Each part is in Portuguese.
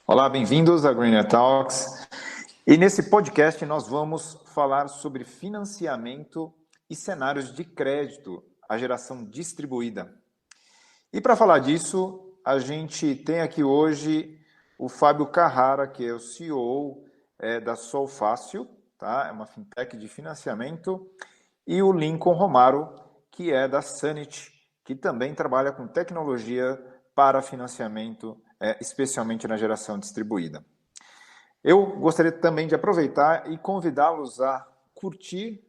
Olá, bem-vindos a Greener Talks. E nesse podcast nós vamos falar sobre financiamento e cenários de crédito à geração distribuída. E para falar disso, a gente tem aqui hoje o Fábio Carrara, que é o CEO da Solfácil, tá? É uma fintech de financiamento, e o Lincoln Romaro, que é da Sanit, que também trabalha com tecnologia para financiamento, especialmente na geração distribuída. Eu gostaria também de aproveitar e convidá-los a curtir,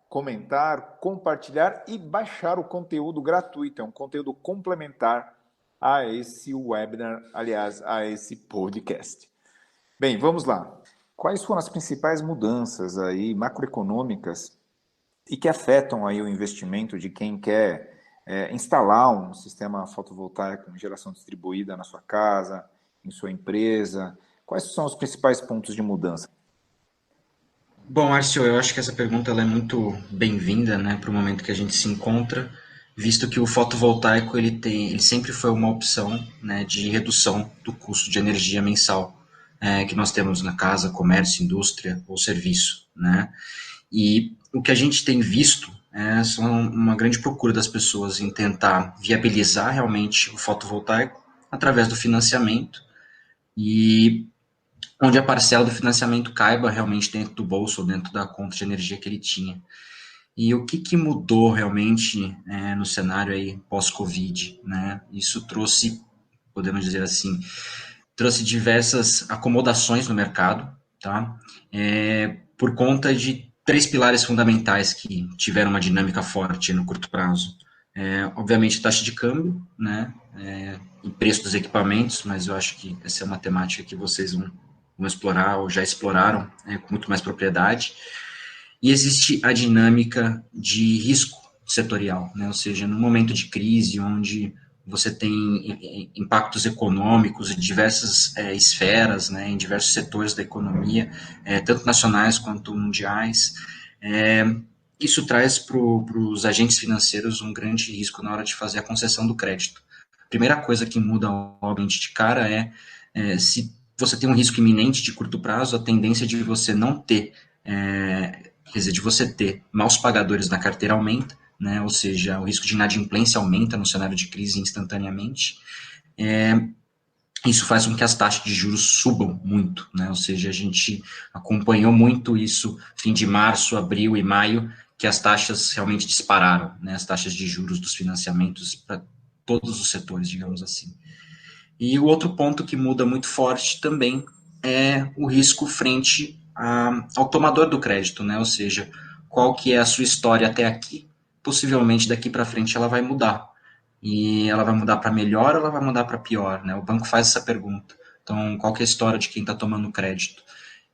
comentar, compartilhar e baixar o conteúdo gratuito. É um conteúdo complementar a esse webinar, aliás, a esse podcast. Bem, vamos lá. Quais foram as principais mudanças aí macroeconômicas e que afetam aí o investimento de quem quer instalar um sistema fotovoltaico em geração distribuída na sua casa, em sua empresa? Quais são os principais pontos de mudança? Bom, Márcio, eu acho que essa pergunta ela é muito bem-vinda, né, para o momento que a gente se encontra, visto que o fotovoltaico ele sempre foi uma opção, né, de redução do custo de energia mensal que nós temos na casa, comércio, indústria ou serviço, né? E o que a gente tem visto são uma grande procura das pessoas em tentar viabilizar realmente o fotovoltaico através do financiamento e onde a parcela do financiamento caiba realmente dentro do bolso ou dentro da conta de energia que ele tinha. E o que mudou realmente no cenário aí pós-Covid, né? Isso trouxe, podemos dizer assim, trouxe diversas acomodações no mercado, tá? Por conta de três pilares fundamentais que tiveram uma dinâmica forte no curto prazo. Obviamente, taxa de câmbio, né? E preço dos equipamentos, mas eu acho que essa é uma temática que vocês vão explorar ou já exploraram com muito mais propriedade. E existe a dinâmica de risco setorial, né? Ou seja, no momento de crise, onde você tem impactos econômicos em diversas esferas, né, em diversos setores da economia, tanto nacionais quanto mundiais, isso traz para os agentes financeiros um grande risco na hora de fazer a concessão do crédito. A primeira coisa que muda, obviamente, de cara se você tem um risco iminente de curto prazo, a tendência de você não ter, quer dizer, de você ter maus pagadores na carteira aumenta, né? Ou seja, o risco de inadimplência aumenta no cenário de crise instantaneamente. Isso faz com que as taxas de juros subam muito, né? Ou seja, a gente acompanhou muito isso fim de março, abril e maio, que as taxas realmente dispararam, né? As taxas de juros dos financiamentos para todos os setores, digamos assim. E o outro ponto que muda muito forte também é o risco frente ao tomador do crédito, né? Ou seja, qual que é a sua história até aqui, possivelmente daqui para frente ela vai mudar. E ela vai mudar para melhor ou ela vai mudar para pior, né? O banco faz essa pergunta. Então, qual que é a história de quem está tomando crédito?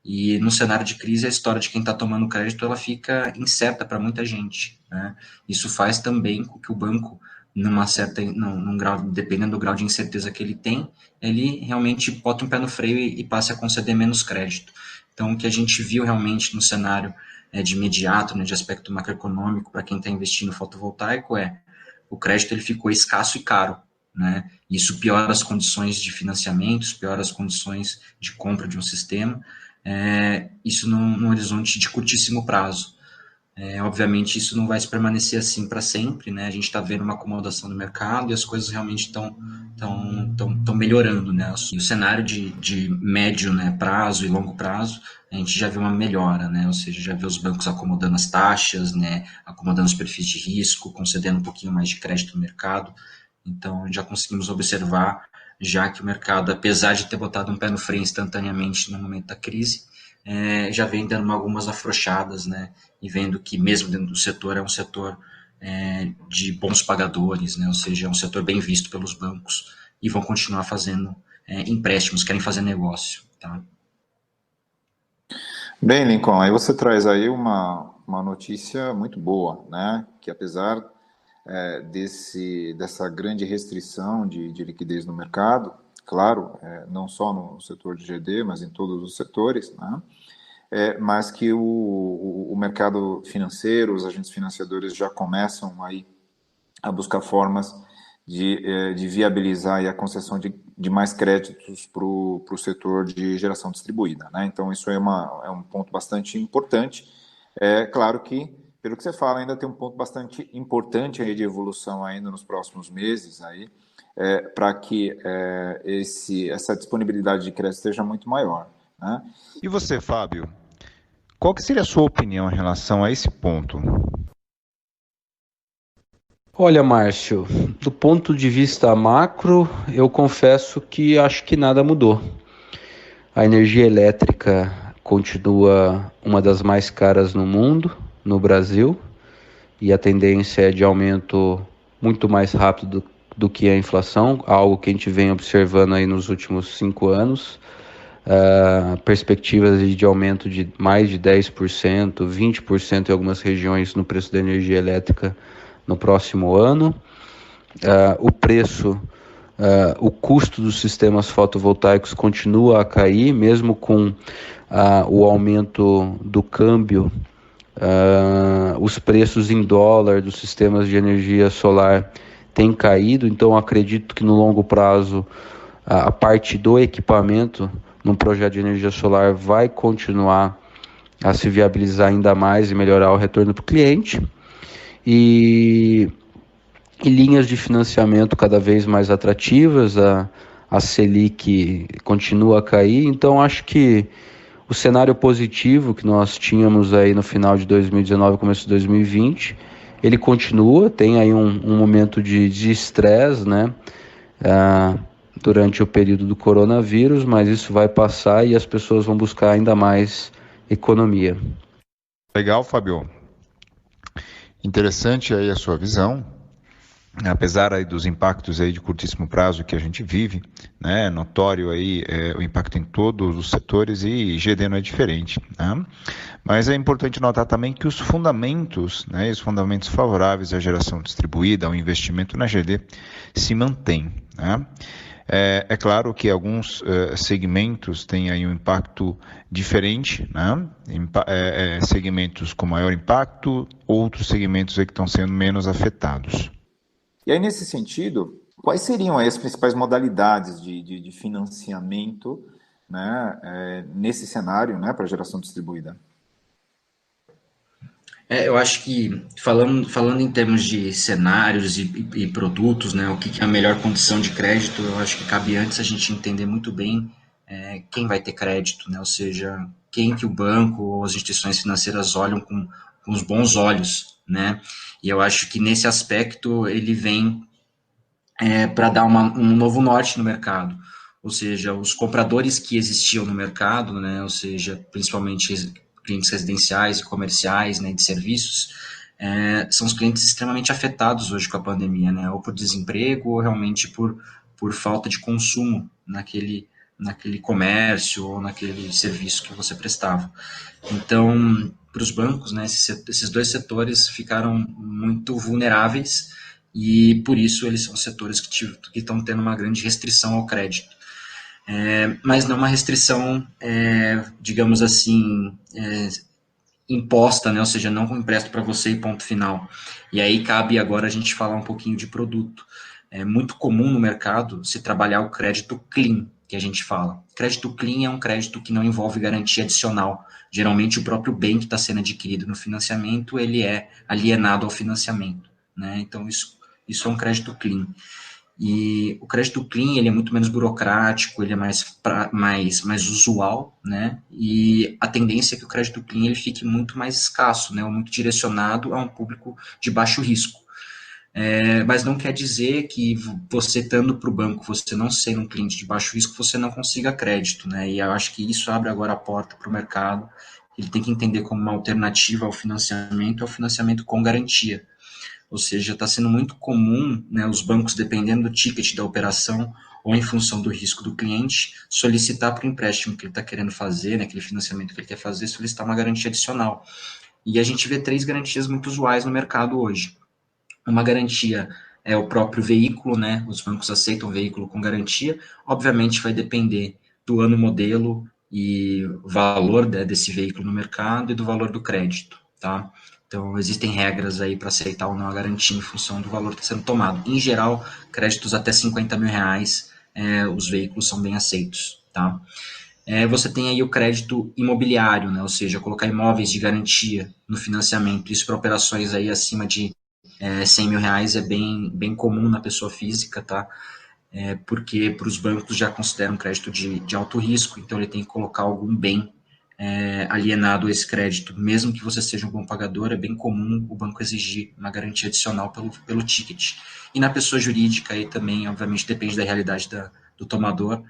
E no cenário de crise, a história de quem está tomando crédito ela fica incerta para muita gente, né? Isso faz também com que o banco, num grau, dependendo do grau de incerteza que ele tem, ele realmente bota um pé no freio e passe a conceder menos crédito. Então, o que a gente viu realmente no cenário de imediato, né, de aspecto macroeconômico, para quem está investindo no fotovoltaico, o crédito ele ficou escasso e caro, né? Isso piora as condições de financiamentos, piora as condições de compra de um sistema, isso num horizonte de curtíssimo prazo. Obviamente, isso não vai se permanecer assim para sempre, né? A gente está vendo uma acomodação no mercado e as coisas realmente estão melhorando, né? E o cenário de médio, né, prazo e longo prazo, a gente já vê uma melhora, né? Ou seja, já vê os bancos acomodando as taxas, né? Acomodando os perfis de risco, concedendo um pouquinho mais de crédito no mercado. Então, já conseguimos observar, já que o mercado, apesar de ter botado um pé no freio instantaneamente no momento da crise, já vem dando algumas afrouxadas, né? E vendo que mesmo dentro do setor é um setor de bons pagadores, né? Ou seja, é um setor bem visto pelos bancos e vão continuar fazendo empréstimos, querem fazer negócio, tá? Bem, Lincoln, aí você traz aí uma notícia muito boa, né? Que apesar dessa grande restrição de liquidez no mercado, claro, não só no setor de GD, mas em todos os setores, né? mas que o mercado financeiro, os agentes financiadores já começam aí a buscar formas de viabilizar aí a concessão de mais créditos para o setor de geração distribuída, né? Então, isso é um ponto bastante importante. É claro que, pelo que você fala, ainda tem um ponto bastante importante aí de evolução ainda nos próximos meses aí, para que essa disponibilidade de crédito seja muito maior, né? E você, Fábio, qual que seria a sua opinião em relação a esse ponto? Olha, Márcio, do ponto de vista macro, eu confesso que acho que nada mudou. A energia elétrica continua uma das mais caras no mundo, no Brasil, e a tendência é de aumento muito mais rápido do que a inflação, algo que a gente vem observando aí nos últimos 5 anos. Perspectivas de aumento de mais de 10%, 20% em algumas regiões no preço da energia elétrica no próximo ano. O custo dos sistemas fotovoltaicos continua a cair, mesmo com o aumento do câmbio. Os preços em dólar dos sistemas de energia solar têm caído, então acredito que no longo prazo a parte do equipamento num projeto de energia solar vai continuar a se viabilizar ainda mais e melhorar o retorno para o cliente. E linhas de financiamento cada vez mais atrativas, a Selic continua a cair, então acho que o cenário positivo que nós tínhamos aí no final de 2019, começo de 2020, ele continua, tem aí um momento de estresse, né, durante o período do coronavírus, mas isso vai passar e as pessoas vão buscar ainda mais economia. Legal, Fábio. Interessante aí a sua visão. Apesar aí dos impactos aí de curtíssimo prazo que a gente vive, né, notório aí o impacto em todos os setores e GD não é diferente, né? Mas é importante notar também que os fundamentos, né, os fundamentos favoráveis à geração distribuída, ao investimento na GD, se mantêm, né? É claro que alguns segmentos têm aí um impacto diferente, né? Segmentos com maior impacto, outros segmentos aí que estão sendo menos afetados. E aí, nesse sentido, quais seriam aí as principais modalidades de financiamento, né, nesse cenário, né, para geração distribuída? Eu acho que, falando em termos de cenários e produtos, né, o que é a melhor condição de crédito, eu acho que cabe antes a gente entender muito bem quem vai ter crédito, né, ou seja, quem que o banco ou as instituições financeiras olham com os bons olhos, né, e eu acho que nesse aspecto ele vem para dar um novo norte no mercado, ou seja, os compradores que existiam no mercado, né, ou seja, principalmente clientes residenciais e comerciais, né, de serviços, são os clientes extremamente afetados hoje com a pandemia, né, ou por desemprego ou realmente por falta de consumo naquele comércio ou naquele serviço que você prestava. Então, para os bancos, né, esses dois setores ficaram muito vulneráveis e por isso eles são setores que estão tendo uma grande restrição ao crédito. Mas não uma restrição, digamos assim, imposta, né? Ou seja, não empresto para você e ponto final. E aí cabe agora a gente falar um pouquinho de produto. É muito comum no mercado se trabalhar o crédito clean, que a gente fala. Crédito clean é um crédito que não envolve garantia adicional. Geralmente o próprio bem que está sendo adquirido no financiamento, ele é alienado ao financiamento, né? Então isso é um crédito clean. E o crédito clean, ele é muito menos burocrático, ele é mais usual, né? E a tendência é que o crédito clean ele fique muito mais escasso, né? Ou muito direcionado a um público de baixo risco. Mas não quer dizer que você estando para o banco, você não sendo um cliente de baixo risco, você não consiga crédito, né? E eu acho que isso abre agora a porta para o mercado. Ele tem que entender como uma alternativa ao financiamento com garantia. Ou seja, está sendo muito comum, né, os bancos, dependendo do ticket da operação ou em função do risco do cliente, solicitar para o empréstimo que ele está querendo fazer, né, aquele financiamento que ele quer fazer, solicitar uma garantia adicional. E a gente vê 3 garantias muito usuais no mercado hoje. Uma garantia é o próprio veículo, né, os bancos aceitam veículo com garantia, obviamente vai depender do ano modelo e valor desse veículo no mercado e do valor do crédito, tá? Então, existem regras aí para aceitar ou não a garantia em função do valor que está sendo tomado. Em geral, créditos até 50 mil reais, os veículos são bem aceitos, tá? Você tem aí o crédito imobiliário, né? Ou seja, colocar imóveis de garantia no financiamento. Isso para operações aí acima de 100 mil reais é bem comum na pessoa física, tá? Porque para os bancos já consideram crédito de alto risco, então ele tem que colocar algum bem alienado a esse crédito. Mesmo que você seja um bom pagador, é bem comum o banco exigir uma garantia adicional pelo ticket. E na pessoa jurídica aí também, obviamente, depende da realidade do tomador,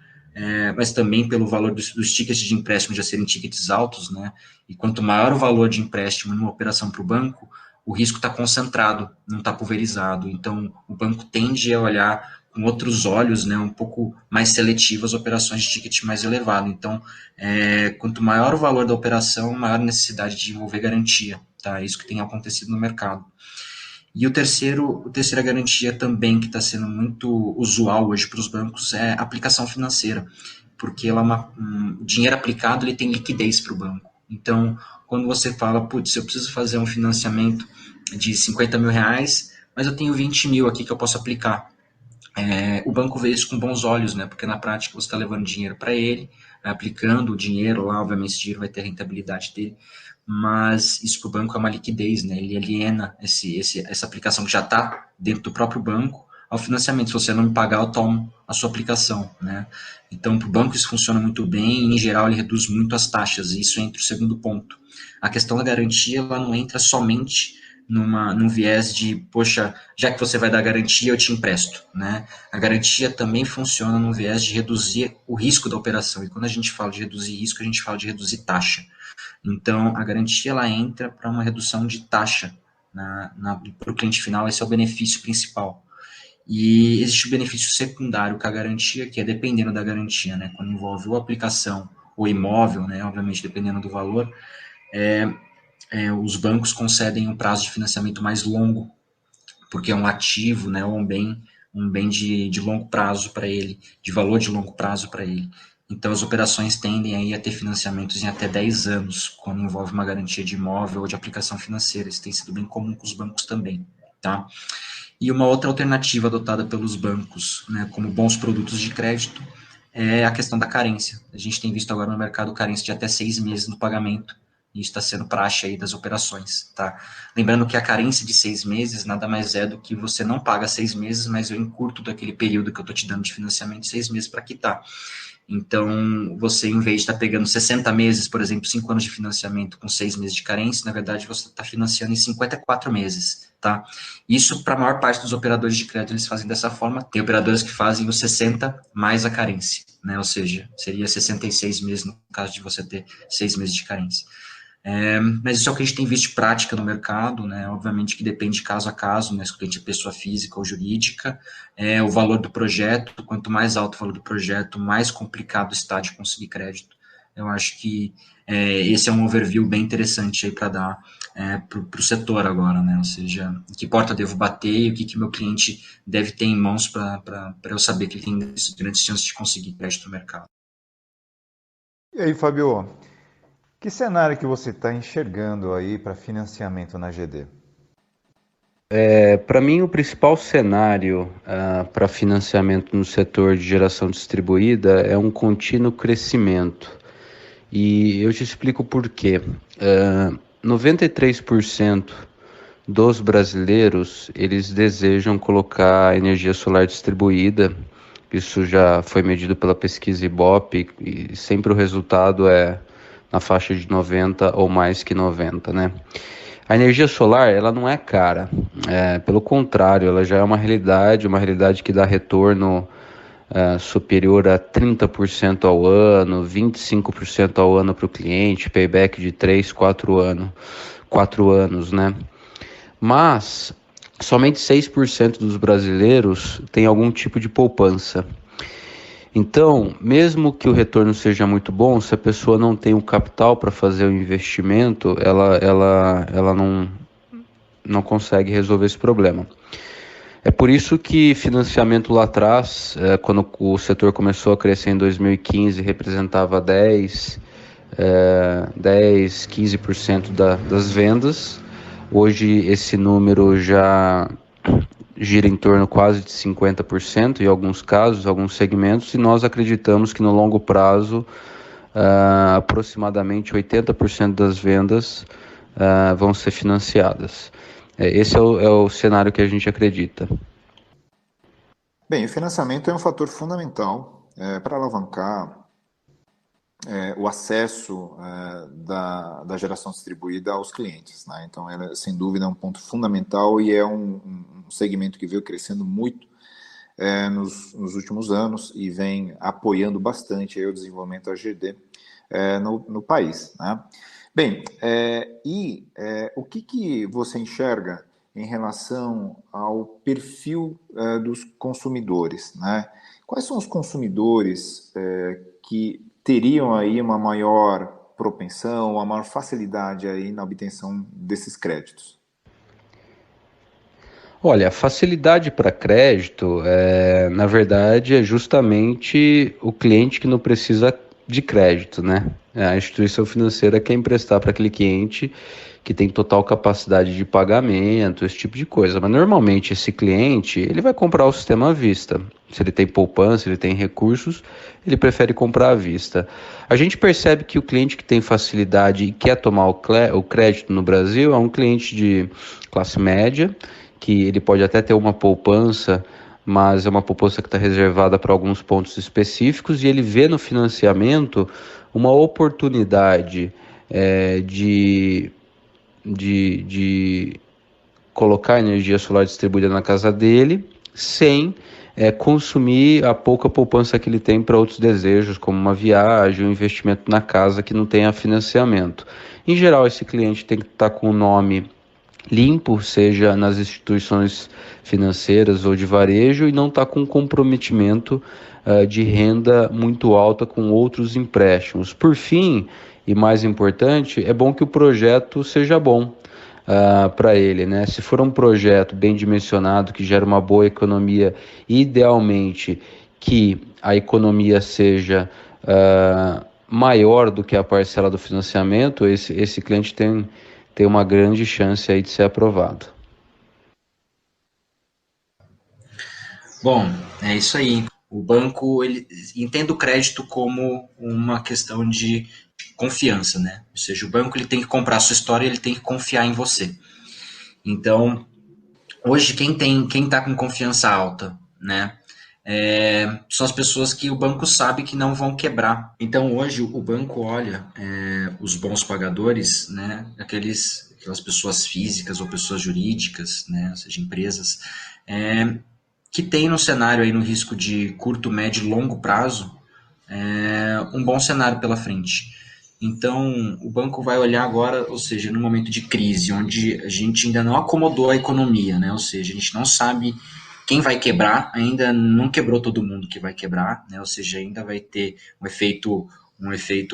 mas também pelo valor dos tickets de empréstimo já serem tickets altos, né? E quanto maior o valor de empréstimo numa operação para o banco, o risco está concentrado, não está pulverizado. Então, o banco tende a olhar com outros olhos, né, um pouco mais seletivas operações de ticket mais elevado. Então, quanto maior o valor da operação, maior a necessidade de envolver garantia. Tá? Isso que tem acontecido no mercado. E a terceira garantia também que está sendo muito usual hoje para os bancos é a aplicação financeira, porque ela dinheiro aplicado ele tem liquidez para o banco. Então, quando você fala, putz, eu preciso fazer um financiamento de 50 mil reais, mas eu tenho 20 mil aqui que eu posso aplicar. O banco vê isso com bons olhos, né? Porque na prática você está levando dinheiro para ele, aplicando o dinheiro lá, obviamente esse dinheiro vai ter a rentabilidade dele, mas isso para o banco é uma liquidez, né? Ele aliena essa aplicação que já está dentro do próprio banco ao financiamento. Se você não me pagar, eu tomo a sua aplicação, né? Então, para o banco isso funciona muito bem e, em geral, ele reduz muito as taxas. E isso entra o segundo ponto. A questão da garantia, ela não entra somente num viés de, poxa, já que você vai dar garantia, eu te empresto, né? A garantia também funciona num viés de reduzir o risco da operação. E quando a gente fala de reduzir risco, a gente fala de reduzir taxa. Então, a garantia ela entra para uma redução de taxa para o cliente final, esse é o benefício principal. E existe o benefício secundário com a garantia, que é dependendo da garantia, né? Quando envolve ou aplicação ou imóvel, né? Obviamente, dependendo do valor, os bancos concedem um prazo de financiamento mais longo, porque é um ativo, né, ou um bem de longo prazo para ele, de valor de longo prazo para ele. Então, as operações tendem aí a ter financiamentos em até 10 anos, quando envolve uma garantia de imóvel ou de aplicação financeira. Isso tem sido bem comum com os bancos também, tá? E uma outra alternativa adotada pelos bancos, né, como bons produtos de crédito, é a questão da carência. A gente tem visto agora no mercado carência de até 6 meses no pagamento, e isso está sendo praxe aí das operações, tá? Lembrando que a carência de 6 meses nada mais é do que você não paga 6 meses, mas eu encurto daquele período que eu estou te dando de financiamento 6 meses para quitar. Então, você, em vez de estar pegando 60 meses, por exemplo, 5 anos de financiamento com 6 meses de carência, na verdade, você está financiando em 54 meses, tá? Isso, para a maior parte dos operadores de crédito, eles fazem dessa forma. Tem operadores que fazem os 60 mais a carência, né? Ou seja, seria 66 meses no caso de você ter 6 meses de carência. Mas isso é o que a gente tem visto de prática no mercado, né? Obviamente que depende de caso a caso, né? Se o cliente é pessoa física ou jurídica, o valor do projeto, quanto mais alto o valor do projeto, mais complicado está de conseguir crédito. Eu acho que esse é um overview bem interessante aí para dar para o setor agora, né? Ou seja, que porta eu devo bater e o que meu cliente deve ter em mãos para eu saber que ele tem grandes chances de conseguir crédito no mercado. E aí, Fabio? Que cenário que você está enxergando aí para financiamento na GD? Para mim, o principal cenário para financiamento no setor de geração distribuída é um contínuo crescimento. E eu te explico por quê. 93% dos brasileiros, eles desejam colocar energia solar distribuída. Isso já foi medido pela pesquisa Ibope e sempre o resultado é na faixa de 90 ou mais que 90, né? A energia solar, ela não é cara, pelo contrário, ela já é uma realidade que dá retorno superior a 30% ao ano, 25% ao ano para o cliente, payback de 3, 4 anos, né? Mas somente 6% dos brasileiros têm algum tipo de poupança. Então, mesmo que o retorno seja muito bom, se a pessoa não tem o capital para fazer o investimento, ela não consegue resolver esse problema. É por isso que financiamento lá atrás, quando o setor começou a crescer em 2015, representava 15% das vendas. Hoje esse número já gira em torno quase de 50% em alguns casos, alguns segmentos, e nós acreditamos que no longo prazo, aproximadamente 80% das vendas vão ser financiadas. Esse é o cenário que a gente acredita. Bem, o financiamento é um fator fundamental para alavancar o acesso da geração distribuída aos clientes, né? Então, ela, sem dúvida, é um ponto fundamental e é um segmento que veio crescendo muito nos últimos anos e vem apoiando bastante aí o desenvolvimento da GD no país, né? Bem, o que você enxerga em relação ao perfil dos consumidores, né? Quais são os consumidores que teriam aí uma maior propensão, uma maior facilidade aí na obtenção desses créditos? Olha, a facilidade para crédito, na verdade, é justamente o cliente que não precisa de crédito, né? A instituição financeira quer emprestar para aquele cliente que tem total capacidade de pagamento, esse tipo de coisa. Mas normalmente esse cliente, ele vai comprar o sistema à vista. Se ele tem poupança, ele tem recursos, ele prefere comprar à vista. A gente percebe que o cliente que tem facilidade e quer tomar o crédito no Brasil é um cliente de classe média, que ele pode até ter uma poupança, mas é uma poupança que está reservada para alguns pontos específicos, e ele vê no financiamento uma oportunidade de colocar energia solar distribuída na casa dele, sem consumir a pouca poupança que ele tem para outros desejos, como uma viagem, um investimento na casa que não tenha financiamento. Em geral, esse cliente tem que estar com o nome limpo, seja nas instituições financeiras ou de varejo, e não está com comprometimento de renda muito alta com outros empréstimos. Por fim, e mais importante, é bom que o projeto seja bom para ele, né? Se for um projeto bem dimensionado, que gera uma boa economia, idealmente que a economia seja maior do que a parcela do financiamento, esse cliente tem uma grande chance aí de ser aprovado. Bom, é isso aí. O banco, ele entende o crédito como uma questão de confiança, né? Ou seja, o banco ele tem que comprar a sua história e ele tem que confiar em você. Então, hoje quem está com confiança alta, né? São as pessoas que o banco sabe que não vão quebrar. Então, hoje o banco olha os bons pagadores, né? Aquelas pessoas físicas ou pessoas jurídicas, né? Ou seja, empresas que tem no cenário aí no risco de curto, médio e longo prazo um bom cenário pela frente. Então, o banco vai olhar agora, ou seja, no momento de crise, onde a gente ainda não acomodou a economia, né? Ou seja, a gente não sabe quem vai quebrar, ainda não quebrou todo mundo que vai quebrar, né? Ou seja, ainda vai ter um efeito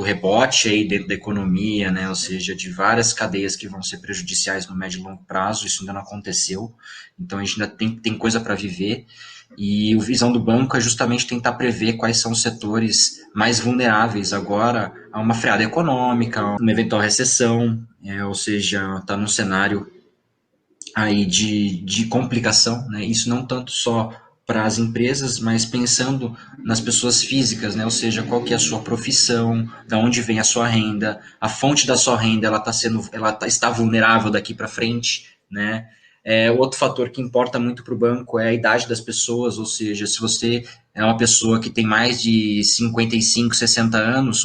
rebote aí dentro da economia, né? Ou seja, de várias cadeias que vão ser prejudiciais no médio e longo prazo, isso ainda não aconteceu, então a gente ainda tem coisa para viver. E a visão do banco é justamente tentar prever quais são os setores mais vulneráveis agora a uma freada econômica, uma eventual recessão, ou seja, está num cenário aí de complicação, né? Isso não tanto só para as empresas, mas pensando nas pessoas físicas, né? Ou seja, qual que é a sua profissão, de onde vem a sua renda, a fonte da sua renda, está vulnerável daqui para frente, né? Outro fator que importa muito para o banco é a idade das pessoas, ou seja, se você é uma pessoa que tem mais de 55, 60 anos,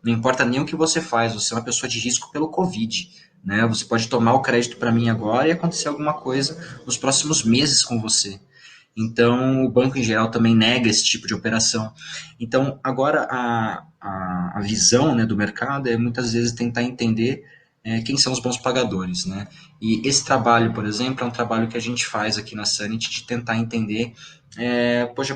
não importa nem o que você faz, você é uma pessoa de risco pelo Covid, né? Você pode tomar o crédito para mim agora e acontecer alguma coisa nos próximos meses com você. Então, o banco em geral também nega esse tipo de operação. Então, agora a visão, né, do mercado é muitas vezes tentar entender quem são os bons pagadores, né? E esse trabalho, por exemplo, é um trabalho que a gente faz aqui na Sanity de tentar entender,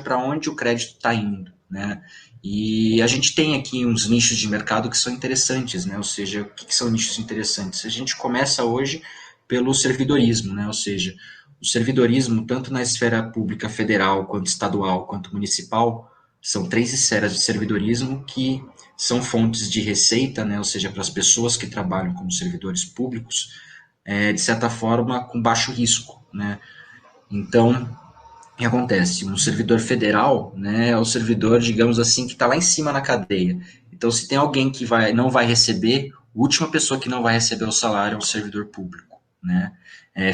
para onde o crédito está indo, né? E a gente tem aqui uns nichos de mercado que são interessantes, né? Ou seja, o que são nichos interessantes? A gente começa hoje pelo servidorismo, né? Ou seja, o servidorismo, tanto na esfera pública federal, quanto estadual, quanto municipal, são 3 esferas de servidorismo que são fontes de receita, né, ou seja, para as pessoas que trabalham como servidores públicos, de certa forma, com baixo risco, né. Então, o que acontece? Um servidor federal, né, é o servidor, digamos assim, que está lá em cima na cadeia. Então, se tem alguém que não vai receber, a última pessoa que não vai receber o salário é o servidor público, né,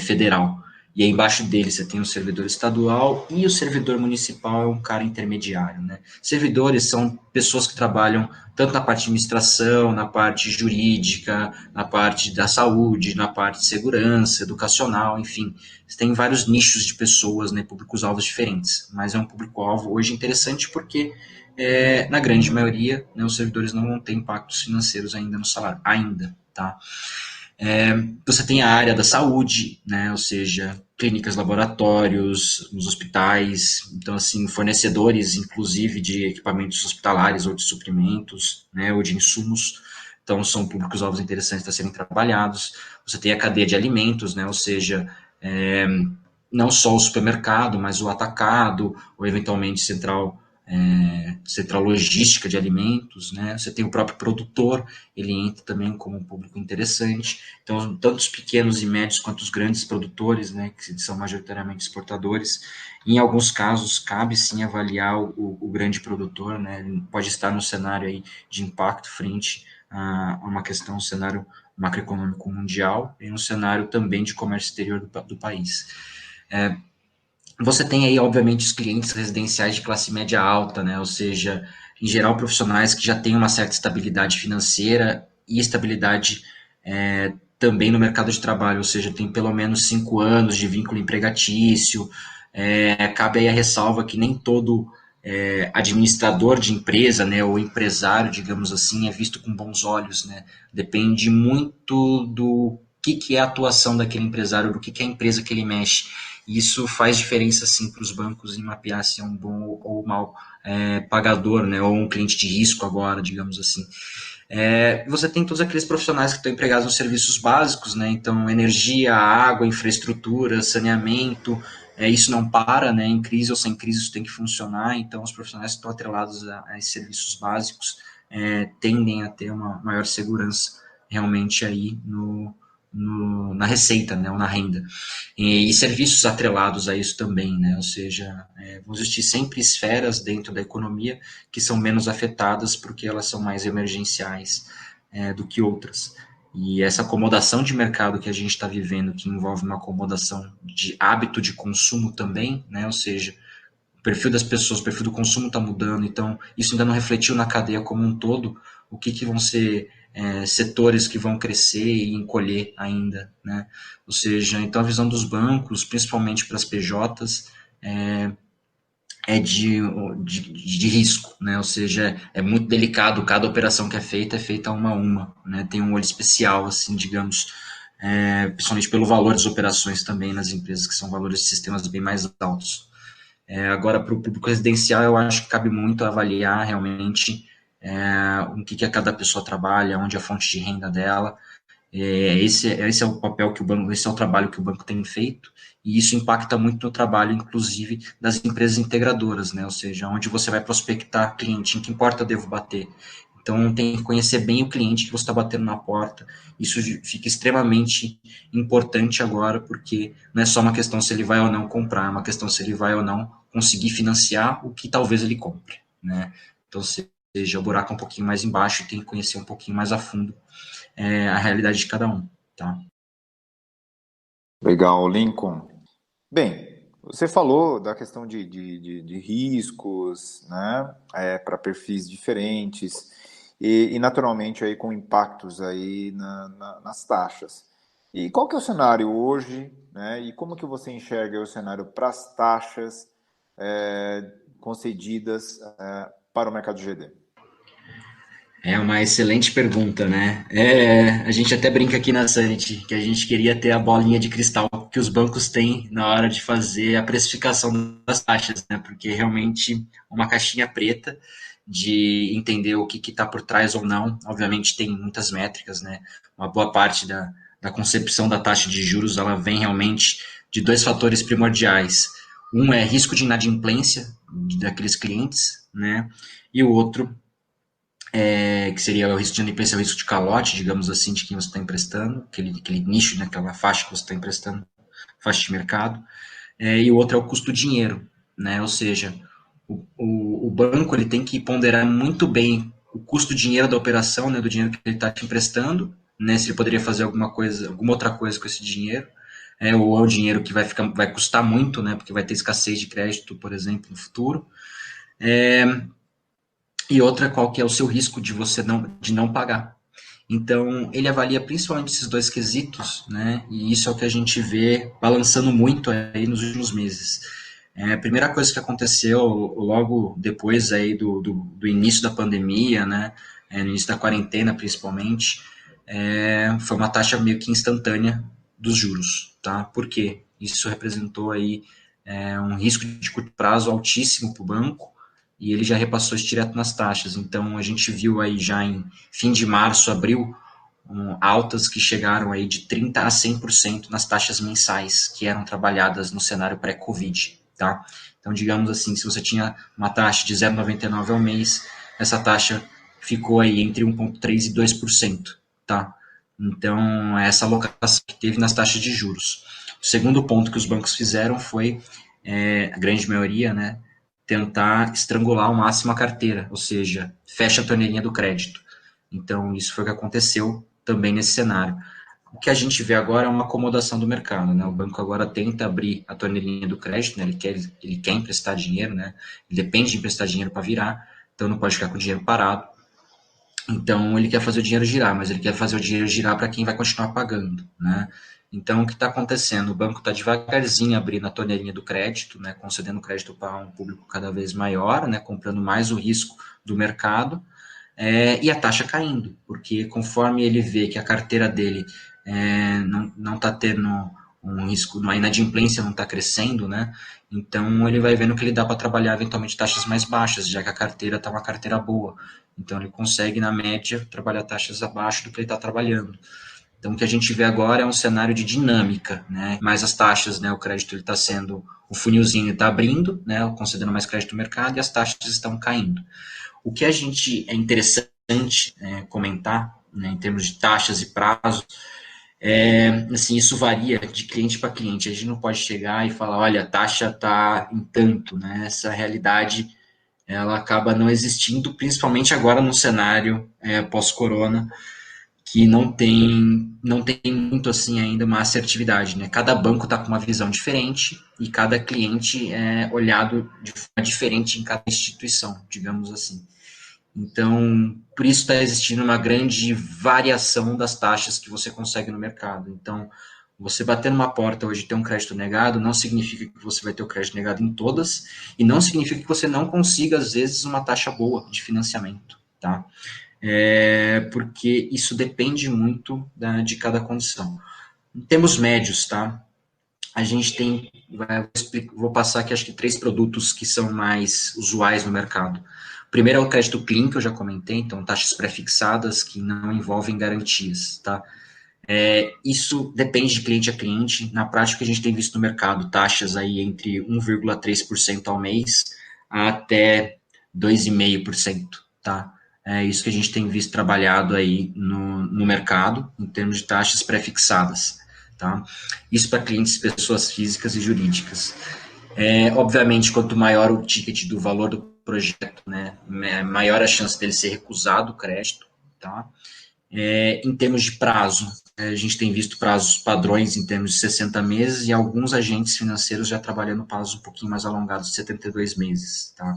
federal. E aí embaixo dele você tem o servidor estadual e o servidor municipal é um cara intermediário, né. Servidores são pessoas que trabalham tanto na parte de administração, na parte jurídica, na parte da saúde, na parte de segurança, educacional, enfim. Você tem vários nichos de pessoas, né, públicos-alvos diferentes, mas é um público-alvo hoje interessante porque, na grande maioria, né, os servidores não vão ter impactos financeiros ainda no salário, ainda, tá? Você tem a área da saúde, né, ou seja, clínicas, laboratórios, nos hospitais, então, assim, fornecedores, inclusive, de equipamentos hospitalares ou de suprimentos, né, ou de insumos, então, são públicos-alvos interessantes a serem trabalhados. Você tem a cadeia de alimentos, né, ou seja, não só o supermercado, mas o atacado, ou eventualmente central logística de alimentos, né? Você tem o próprio produtor, ele entra também como um público interessante. Então, tanto os pequenos e médios quanto os grandes produtores, né, que são majoritariamente exportadores, em alguns casos cabe sim avaliar o grande produtor, né? Ele pode estar no cenário aí de impacto frente a uma questão, um cenário macroeconômico mundial e um cenário também de comércio exterior do país. Você tem aí, obviamente, os clientes residenciais de classe média alta, né? Ou seja, em geral, profissionais que já têm uma certa estabilidade financeira e estabilidade também no mercado de trabalho, ou seja, tem pelo menos 5 anos de vínculo empregatício. Cabe aí a ressalva que nem todo administrador de empresa, né, ou empresário, digamos assim, é visto com bons olhos, né? Depende muito do que é a atuação daquele empresário, do que é a empresa que ele mexe. Isso faz diferença, sim, para os bancos em mapear se é um bom ou mau pagador, né, ou um cliente de risco agora, digamos assim. Você tem todos aqueles profissionais que estão empregados nos serviços básicos, né, então energia, água, infraestrutura, saneamento, isso não para, né, em crise ou sem crise isso tem que funcionar, então os profissionais que estão atrelados a esses serviços básicos tendem a ter uma maior segurança realmente aí na receita, né, ou na renda. E serviços atrelados a isso também, né, ou seja, vão existir sempre esferas dentro da economia que são menos afetadas porque elas são mais emergenciais do que outras. E essa acomodação de mercado que a gente está vivendo, que envolve uma acomodação de hábito de consumo também, né, ou seja, o perfil das pessoas, o perfil do consumo está mudando, então isso ainda não refletiu na cadeia como um todo, o que vão ser setores que vão crescer e encolher ainda, né? Ou seja, então a visão dos bancos, principalmente para as PJs, é de risco, né? Ou seja, é muito delicado, cada operação que é feita uma a uma, né? Tem um olho especial, assim, digamos, principalmente pelo valor das operações também nas empresas, que são valores de sistemas bem mais altos. Agora, para o público residencial, eu acho que cabe muito avaliar realmente o que cada pessoa trabalha, onde é a fonte de renda dela. Esse é o papel que o banco, esse é o trabalho que o banco tem feito, e isso impacta muito no trabalho, inclusive, das empresas integradoras, né? Ou seja, onde você vai prospectar cliente, em que porta eu devo bater. Então, tem que conhecer bem o cliente que você está batendo na porta. Isso fica extremamente importante agora, porque não é só uma questão se ele vai ou não comprar, é uma questão se ele vai ou não conseguir financiar o que talvez ele compre, né? Então, seja, o buraco é um pouquinho mais embaixo, tem que conhecer um pouquinho mais a fundo a realidade de cada um, tá? Legal, Lincoln. Bem, você falou da questão de riscos, né, para perfis diferentes e naturalmente aí com impactos aí nas taxas. E qual que é o cenário hoje, né, e como que você enxerga o cenário para as taxas concedidas para o mercado GD? É uma excelente pergunta, né? A gente até brinca aqui na Sanity que a gente queria ter a bolinha de cristal que os bancos têm na hora de fazer a precificação das taxas, né? Porque realmente uma caixinha preta de entender o que está por trás ou não. Obviamente tem muitas métricas, né? Uma boa parte da concepção da taxa de juros ela vem realmente de dois fatores primordiais. Um é risco de inadimplência daqueles clientes, né? E o outro que seria o risco de inadimplência, o risco de calote, digamos assim, de quem você está emprestando, aquele nicho, né, aquela faixa que você está emprestando, faixa de mercado. E o outro é o custo do dinheiro, né? Ou seja, o banco ele tem que ponderar muito bem o custo do dinheiro da operação, né, do dinheiro que ele está te emprestando, né, se ele poderia fazer alguma outra coisa com esse dinheiro, ou é o dinheiro que vai custar muito, né, porque vai ter escassez de crédito, por exemplo, no futuro. E outra, qual que é o seu risco de você não pagar. Então, ele avalia principalmente esses dois quesitos, né, e isso é o que a gente vê balançando muito aí nos últimos meses. A primeira coisa que aconteceu logo depois aí do início da pandemia, né, no início da quarentena principalmente, foi uma taxa meio que instantânea dos juros, tá? Por quê? Isso representou aí um risco de curto prazo altíssimo para o banco, e ele já repassou isso direto nas taxas. Então, a gente viu aí já em fim de março, abril, altas que chegaram aí de 30% a 100% nas taxas mensais que eram trabalhadas no cenário pré-Covid, tá? Então, digamos assim, se você tinha uma taxa de 0,99 ao mês, essa taxa ficou aí entre 1,3% e 2%, tá? Então, essa alocação que teve nas taxas de juros. O segundo ponto que os bancos fizeram foi, a grande maioria, né, tentar estrangular ao máximo a carteira, ou seja, fecha a torneirinha do crédito. Então, isso foi o que aconteceu também nesse cenário. O que a gente vê agora é uma acomodação do mercado, né? O banco agora tenta abrir a torneirinha do crédito, né? Ele quer emprestar dinheiro, né? Ele depende de emprestar dinheiro para virar, então não pode ficar com o dinheiro parado. Então, ele quer fazer o dinheiro girar, mas ele quer fazer o dinheiro girar para quem vai continuar pagando, né? Então, o que está acontecendo? O banco está devagarzinho abrindo a torneirinha do crédito, né, concedendo crédito para um público cada vez maior, né, comprando mais o risco do mercado, e a taxa caindo, porque conforme ele vê que a carteira dele não está tendo um risco, a inadimplência não está crescendo, né, então ele vai vendo que ele dá para trabalhar eventualmente taxas mais baixas, já que a carteira está uma carteira boa. Então, ele consegue, na média, trabalhar taxas abaixo do que ele está trabalhando. Então, o que a gente vê agora é um cenário de dinâmica, né? Mais as taxas, né? O crédito está sendo, o funilzinho está abrindo, né? Concedendo mais crédito no mercado e as taxas estão caindo. O que a gente é interessante comentar, né, em termos de taxas e prazos, assim, isso varia de cliente para cliente. A gente não pode chegar e falar, olha, a taxa está em tanto, né? Essa realidade ela acaba não existindo, principalmente agora no cenário pós-corona, que não tem muito assim ainda uma assertividade, né? Cada banco está com uma visão diferente e cada cliente é olhado de forma diferente em cada instituição, digamos assim. Então, por isso está existindo uma grande variação das taxas que você consegue no mercado. Então, você bater numa porta hoje e ter um crédito negado não significa que você vai ter o crédito negado em todas e não significa que você não consiga, às vezes, uma taxa boa de financiamento, tá? Porque isso depende muito de cada condição. Em termos médios, tá? A gente tem, vou passar aqui acho que 3 produtos que são mais usuais no mercado. O primeiro é o crédito clean, que eu já comentei, então taxas pré-fixadas que não envolvem garantias, tá? Isso depende de cliente a cliente. Na prática, a gente tem visto no mercado taxas aí entre 1,3% ao mês até 2,5%, tá? É isso que a gente tem visto trabalhado aí no mercado, em termos de taxas pré-fixadas, tá? Isso para clientes, pessoas físicas e jurídicas. Obviamente, quanto maior o ticket do valor do projeto, né, maior a chance dele ser recusado o crédito, tá? Em termos de prazo, a gente tem visto prazos padrões em termos de 60 meses e alguns agentes financeiros já trabalhando prazos um pouquinho mais alongados, de 72 meses, tá?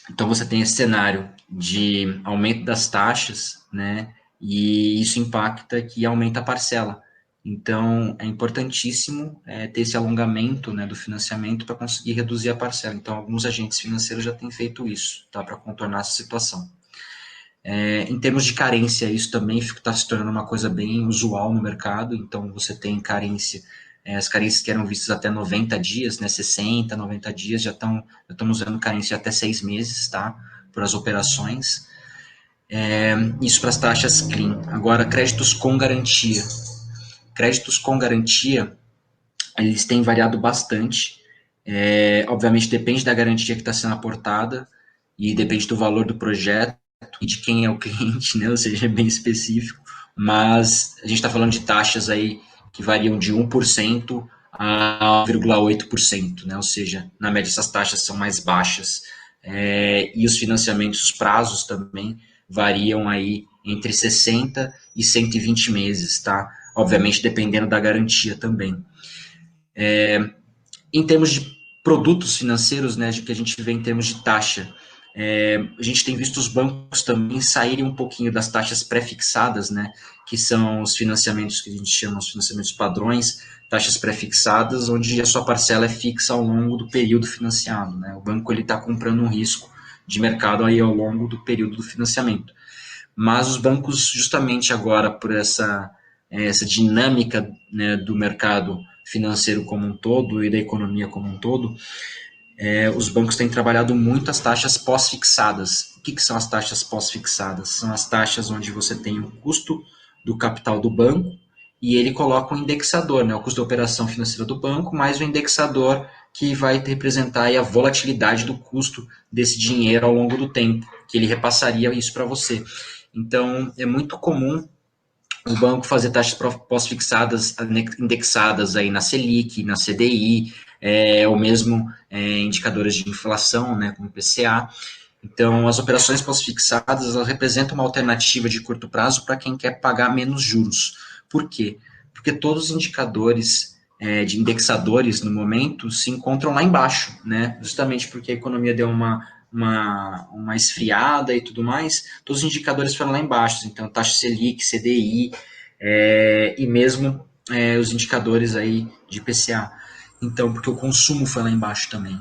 Então, você tem esse cenário de aumento das taxas, né, e isso impacta que aumenta a parcela. Então, é importantíssimo ter esse alongamento, né, do financiamento para conseguir reduzir a parcela. Então, alguns agentes financeiros já têm feito isso, tá, para contornar essa situação. Em termos de carência, isso também está se tornando uma coisa bem usual no mercado. Então, você tem carência, as carências que eram vistas até 90 dias, né, 60, 90 dias, já estamos usando carência até 6 meses, tá, por as operações. Isso para as taxas clean. Agora, créditos com garantia. Créditos com garantia, eles têm variado bastante. Obviamente depende da garantia que está sendo aportada e depende do valor do projeto e de quem é o cliente, né? Ou seja, é bem específico, mas a gente está falando de taxas aí que variam de 1% a 1,8%, né? Ou seja, na média essas taxas são mais baixas. E os financiamentos, os prazos também variam aí entre 60 e 120 meses, tá? Obviamente dependendo da garantia também. Em termos de produtos financeiros, né, que a gente vê em termos de taxa, a gente tem visto os bancos também saírem um pouquinho das taxas pré-fixadas, né, que são os financiamentos que a gente chama os financiamentos padrões, taxas pré-fixadas, onde a sua parcela é fixa ao longo do período financiado, né. O banco está comprando um risco de mercado aí ao longo do período do financiamento. Mas os bancos, justamente agora, por essa dinâmica, né, do mercado financeiro como um todo e da economia como um todo, os bancos têm trabalhado muito as taxas pós-fixadas. O que são as taxas pós-fixadas? São as taxas onde você tem o custo do capital do banco e ele coloca um indexador, né, o custo da operação financeira do banco, mais o indexador que vai representar aí a volatilidade do custo desse dinheiro ao longo do tempo, que ele repassaria isso para você. Então, é muito comum o banco fazer taxas pós-fixadas indexadas aí na Selic, na CDI, ou mesmo indicadores de inflação, né, como IPCA. Então, as operações pós-fixadas elas representam uma alternativa de curto prazo para quem quer pagar menos juros. Por quê? Porque todos os indicadores de indexadores no momento se encontram lá embaixo, né? Justamente porque a economia deu uma esfriada e tudo mais, todos os indicadores foram lá embaixo, então taxa Selic, CDI, e mesmo os indicadores aí de IPCA. Então, porque o consumo foi lá embaixo também.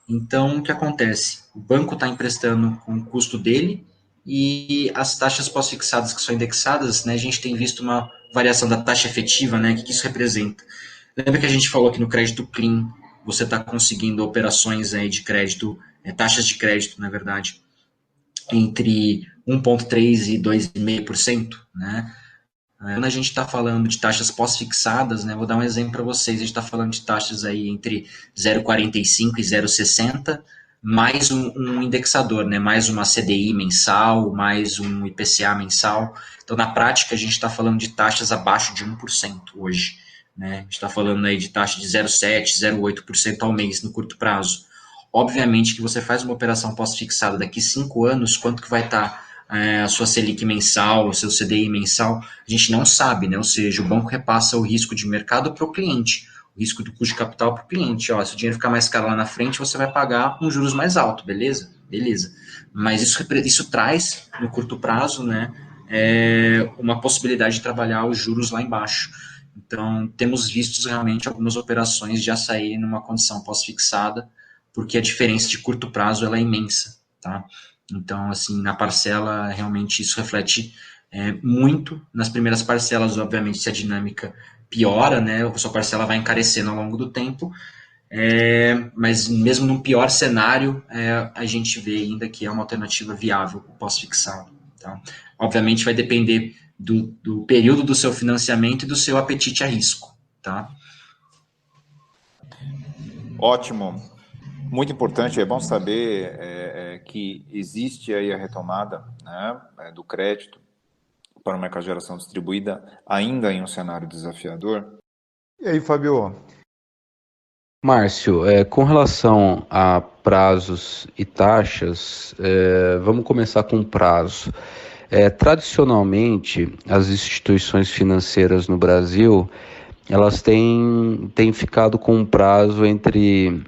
Então, o que acontece? O banco está emprestando com o custo dele e as taxas pós-fixadas que são indexadas, né, a gente tem visto uma variação da taxa efetiva, né, o que isso representa? Lembra que a gente falou que no crédito clean você está conseguindo operações aí de crédito, taxas de crédito, na verdade, entre 1,3% e 2,5%, né? Quando a gente está falando de taxas pós-fixadas, né, vou dar um exemplo para vocês, a gente está falando de taxas aí entre 0,45 e 0,60, mais um indexador, né, mais uma CDI mensal, mais um IPCA mensal. Então, na prática, a gente está falando de taxas abaixo de 1% hoje. Né? A gente está falando aí de taxa de 0,7%, 0,8% ao mês no curto prazo. Obviamente que você faz uma operação pós-fixada daqui 5 anos, quanto que vai estar a sua Selic mensal, o seu CDI mensal, a gente não sabe, né? Ou seja, o banco repassa o risco de mercado para o cliente, o risco do custo de capital para o cliente. Ó, se o dinheiro ficar mais caro lá na frente, você vai pagar um juros mais alto, beleza? Beleza. Mas isso traz, no curto prazo, né, uma possibilidade de trabalhar os juros lá embaixo. Então, temos visto realmente algumas operações já saírem numa condição pós-fixada, porque a diferença de curto prazo ela é imensa, tá? Então, assim, na parcela, realmente isso reflete muito. Nas primeiras parcelas, obviamente, se a dinâmica piora, né, a sua parcela vai encarecendo ao longo do tempo, mas mesmo num pior cenário, a gente vê ainda que é uma alternativa viável o pós-fixado. Tá? Obviamente vai depender do período do seu financiamento e do seu apetite a risco. Tá? Ótimo. Muito importante, é bom saber que existe aí a retomada, né, do crédito para o mercado de geração distribuída, ainda em um cenário desafiador. E aí, Fábio? Márcio, com relação a prazos e taxas, vamos começar com prazo. Tradicionalmente, as instituições financeiras no Brasil, elas têm ficado com um prazo entre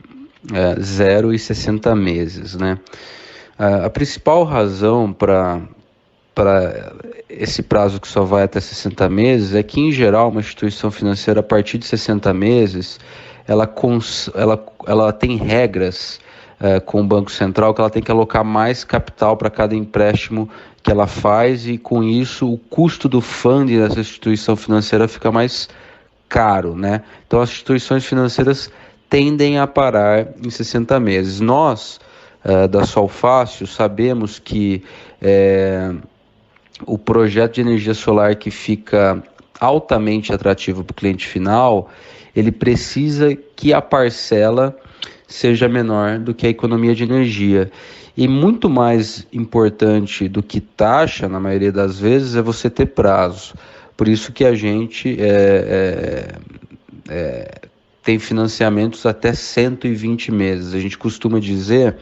0 e 60 meses, né? A principal razão para esse prazo que só vai até 60 meses é que, em geral, uma instituição financeira, a partir de 60 meses, ela tem regras com o Banco Central que ela tem que alocar mais capital para cada empréstimo que ela faz e, com isso, o custo do funding dessa instituição financeira fica mais caro, né? Então, as instituições financeiras tendem a parar em 60 meses. Nós, da Solfácil, sabemos que o projeto de energia solar que fica altamente atrativo para o cliente final, ele precisa que a parcela seja menor do que a economia de energia. E muito mais importante do que taxa, na maioria das vezes, é você ter prazo. Por isso que a gente tem financiamentos até 120 meses. A gente costuma dizer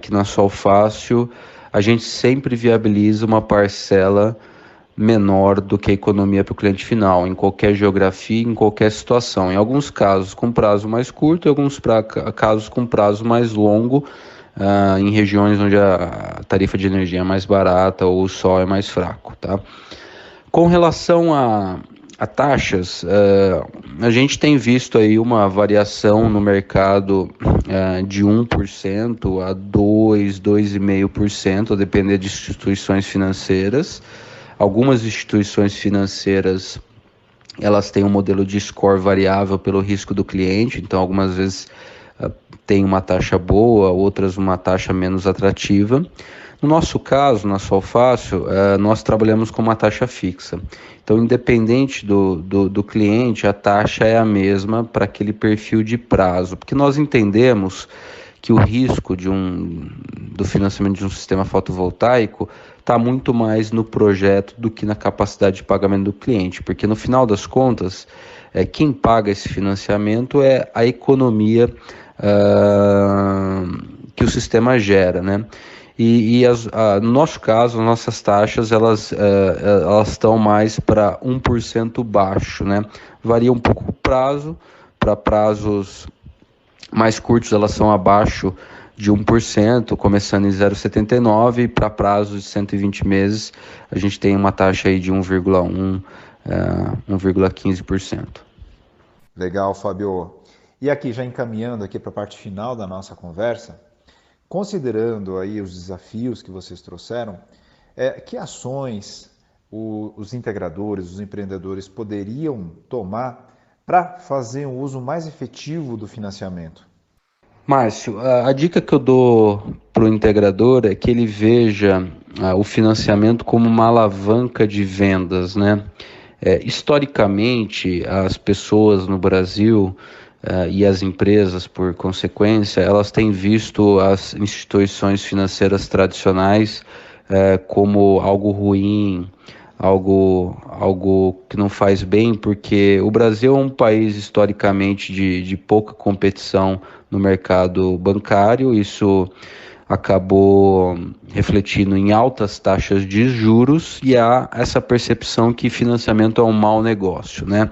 que na Solfácil a gente sempre viabiliza uma parcela menor do que a economia para o cliente final, em qualquer geografia, em qualquer situação. Em alguns casos com prazo mais curto, em alguns casos com prazo mais longo, em regiões onde a tarifa de energia é mais barata ou o sol é mais fraco, tá? Com relação a taxas, a gente tem visto aí uma variação no mercado de 1% a 2,5%, a depender de instituições financeiras. Algumas instituições financeiras, elas têm um modelo de score variável pelo risco do cliente, então algumas vezes tem uma taxa boa, outras uma taxa menos atrativa. No nosso caso, na Solfácil, nós trabalhamos com uma taxa fixa. Então, independente do cliente, a taxa é a mesma para aquele perfil de prazo, porque nós entendemos que o risco do financiamento de um sistema fotovoltaico está muito mais no projeto do que na capacidade de pagamento do cliente, porque no final das contas, quem paga esse financiamento é a economia que o sistema gera, né? No nosso caso, as nossas taxas, elas estão mais para 1% baixo, né? Varia um pouco o prazo, para prazos mais curtos elas são abaixo de 1%, começando em 0,79%, e para prazos de 120 meses a gente tem uma taxa aí de 1,1%, 1,15%. Legal, Fábio. E aqui, já encaminhando aqui para a parte final da nossa conversa, considerando aí os desafios que vocês trouxeram, que ações os integradores, os empreendedores poderiam tomar para fazer um uso mais efetivo do financiamento? Márcio, a dica que eu dou para o integrador é que ele veja o financiamento como uma alavanca de vendas, né? Historicamente, as pessoas no Brasil e as empresas, por consequência, elas têm visto as instituições financeiras tradicionais como algo ruim, algo que não faz bem, porque o Brasil é um país historicamente de pouca competição no mercado bancário. Isso acabou refletindo em altas taxas de juros e há essa percepção que financiamento é um mau negócio, né?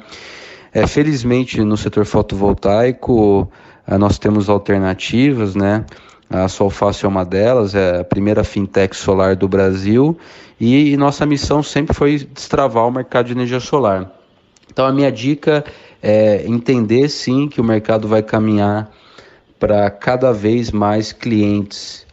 Felizmente, no setor fotovoltaico, nós temos alternativas, né? A Solfácil é uma delas, é a primeira fintech solar do Brasil, e nossa missão sempre foi destravar o mercado de energia solar. Então, a minha dica é entender, sim, que o mercado vai caminhar para cada vez mais clientes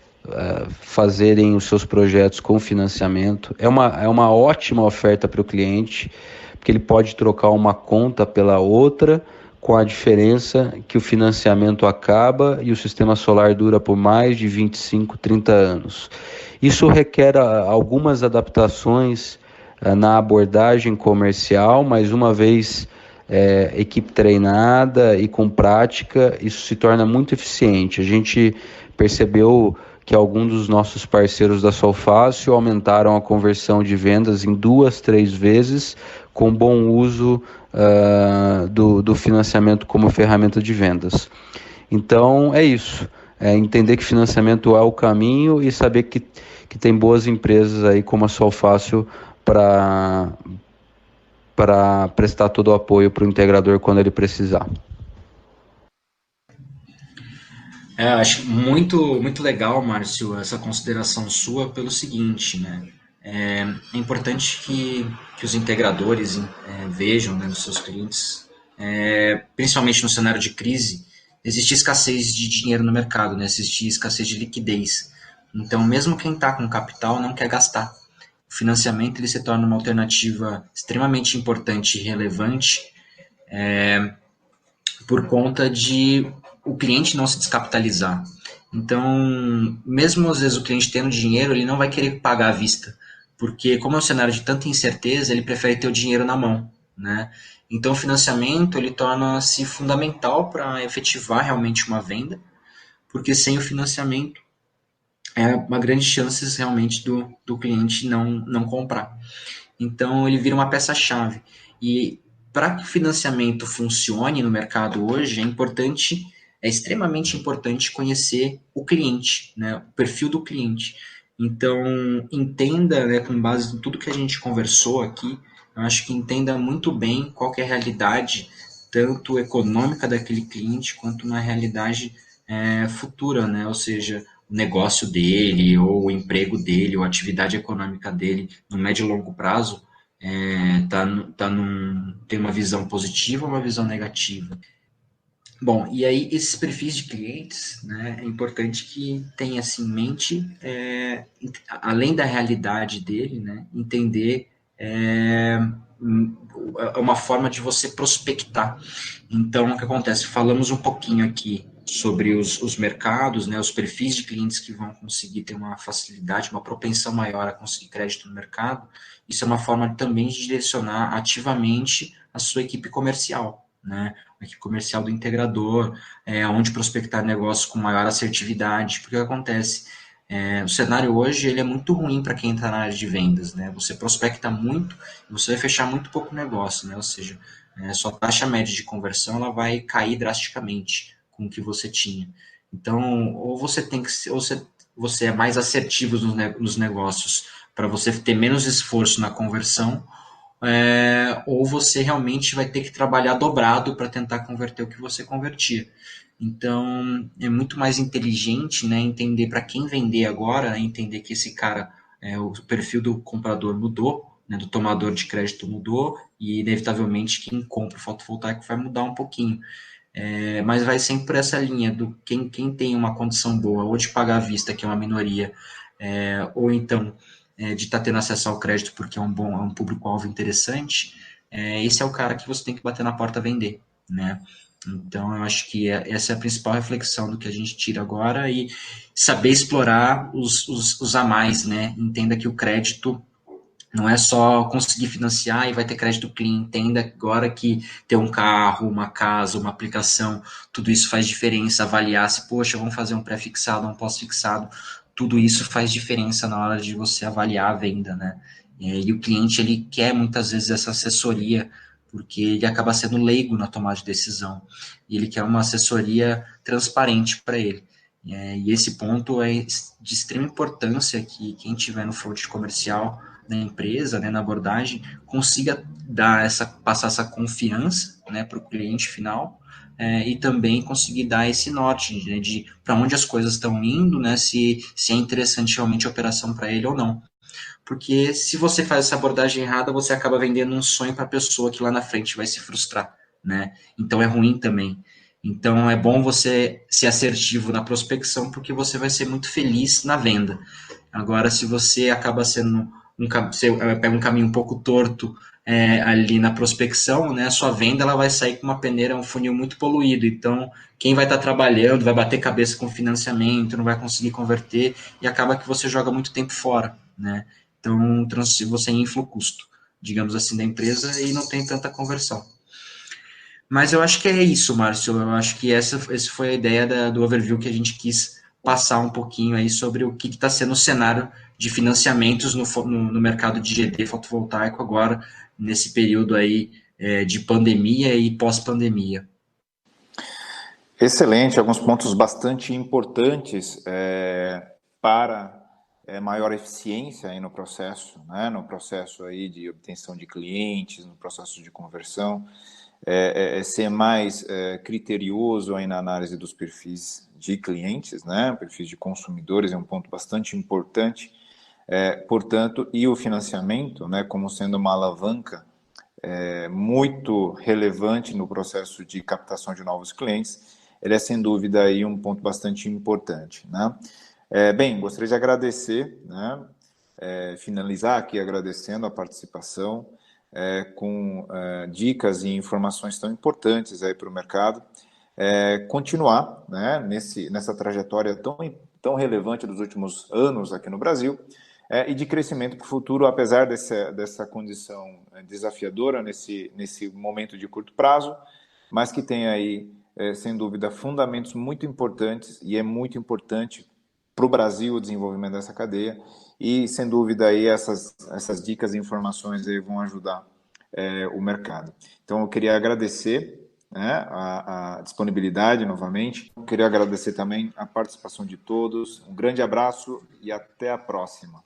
fazerem os seus projetos com financiamento. É uma ótima oferta para o cliente, porque ele pode trocar uma conta pela outra, com a diferença que o financiamento acaba e o sistema solar dura por mais de 25, 30 anos. Isso requer algumas adaptações na abordagem comercial, mas uma vez equipe treinada e com prática, isso se torna muito eficiente. A gente percebeu que alguns dos nossos parceiros da Solfácil aumentaram a conversão de vendas em 2, 3 vezes, com bom uso do financiamento como ferramenta de vendas. Então, é isso. Entender que financiamento é o caminho e saber que tem boas empresas aí como a Solfácil para prestar todo o apoio para o integrador quando ele precisar. Acho muito, muito legal, Márcio, essa consideração sua pelo seguinte, né? É importante que os integradores vejam, né, nos seus clientes, principalmente no cenário de crise, existe escassez de dinheiro no mercado, né? Existe escassez de liquidez. Então, mesmo quem está com capital não quer gastar. O financiamento ele se torna uma alternativa extremamente importante e relevante por conta de o cliente não se descapitalizar. Então, mesmo às vezes o cliente tendo dinheiro, ele não vai querer pagar à vista, porque como é um cenário de tanta incerteza, ele prefere ter o dinheiro na mão, né? Então, o financiamento ele torna-se fundamental para efetivar realmente uma venda, porque sem o financiamento é uma grande chance realmente do cliente não comprar. Então, ele vira uma peça-chave. E para que o financiamento funcione no mercado hoje, é extremamente importante conhecer o cliente, né, o perfil do cliente. Então, entenda, né, com base em tudo que a gente conversou aqui, eu acho que entenda muito bem qual que é a realidade, tanto econômica daquele cliente, quanto na realidade futura, né, ou seja, o negócio dele, ou o emprego dele, ou a atividade econômica dele, no médio e longo prazo, tem uma visão positiva ou uma visão negativa. Bom, e aí esses perfis de clientes, né, é importante que tenha assim, em mente, além da realidade dele, né, entender uma forma de você prospectar. Então, o que acontece? Falamos um pouquinho aqui sobre os mercados, né, os perfis de clientes que vão conseguir ter uma facilidade, uma propensão maior a conseguir crédito no mercado. Isso é uma forma também de direcionar ativamente a sua equipe comercial, né, a equipe comercial do integrador, onde prospectar negócios com maior assertividade, porque o que acontece? O cenário hoje ele é muito ruim para quem está na área de vendas, né? Você prospecta muito e você vai fechar muito pouco negócio, né? Ou seja, sua taxa média de conversão ela vai cair drasticamente com o que você tinha. Então, ou você tem que ou você é mais assertivo nos negócios para você ter menos esforço na conversão, ou você realmente vai ter que trabalhar dobrado para tentar converter o que você convertia. Então, é muito mais inteligente, né, entender para quem vender agora, entender que esse cara, o perfil do comprador mudou, né, do tomador de crédito mudou, e inevitavelmente quem compra o fotovoltaico vai mudar um pouquinho. Mas vai sempre por essa linha do quem tem uma condição boa, ou de pagar à vista, que é uma minoria, ou então de estar tendo acesso ao crédito porque é um público-alvo interessante, esse é o cara que você tem que bater na porta vender, né? Então, eu acho que essa é a principal reflexão do que a gente tira agora e saber explorar os a mais, né? Entenda que o crédito não é só conseguir financiar e vai ter crédito clean. Entenda agora que ter um carro, uma casa, uma aplicação, tudo isso faz diferença. Avaliar se, poxa, vamos fazer um pré-fixado, um pós-fixado. Tudo isso faz diferença na hora de você avaliar a venda, né? E o cliente, ele quer muitas vezes essa assessoria, porque ele acaba sendo leigo na tomada de decisão. E ele quer uma assessoria transparente para ele. E esse ponto é de extrema importância que quem tiver no front comercial da empresa, né, na abordagem, consiga passar essa confiança, né, para o cliente final, e também conseguir dar esse norte, né, de para onde as coisas estão indo, né, se é interessante realmente a operação para ele ou não. Porque se você faz essa abordagem errada, você acaba vendendo um sonho para a pessoa que lá na frente vai se frustrar, né? Então é ruim também. Então é bom você ser assertivo na prospecção, porque você vai ser muito feliz na venda. Agora, se você acaba sendo você pega um caminho um pouco torto ali na prospecção, né, a sua venda ela vai sair com uma peneira, um funil muito poluído. Então, quem vai estar trabalhando vai bater cabeça com financiamento, não vai conseguir converter e acaba que você joga muito tempo fora, né? Então, você infla o custo, digamos assim, da empresa e não tem tanta conversão. Mas eu acho que é isso, Márcio. Eu acho que essa foi a ideia do overview que a gente quis passar um pouquinho aí sobre o que está sendo o cenário de financiamentos no mercado de GD fotovoltaico agora, nesse período aí de pandemia e pós-pandemia. Excelente, alguns pontos bastante importantes para maior eficiência aí no processo, né? No processo aí de obtenção de clientes, no processo de conversão. Ser mais criterioso aí na análise dos perfis de clientes, né? Perfis de consumidores é um ponto bastante importante. Portanto, e o financiamento, né, como sendo uma alavanca muito relevante no processo de captação de novos clientes, ele é sem dúvida aí um ponto bastante importante, né? Bem, gostaria de agradecer, né? Finalizar aqui agradecendo a participação, com dicas e informações tão importantes aí para o mercado, continuar, né, nessa trajetória tão relevante dos últimos anos aqui no Brasil, e de crescimento para o futuro, apesar dessa condição desafiadora nesse momento de curto prazo, mas que tem aí, sem dúvida, fundamentos muito importantes, e é muito importante para o Brasil o desenvolvimento dessa cadeia, e sem dúvida aí essas dicas e informações aí vão ajudar o mercado. Então eu queria agradecer, né, a disponibilidade novamente, eu queria agradecer também a participação de todos, um grande abraço e até a próxima.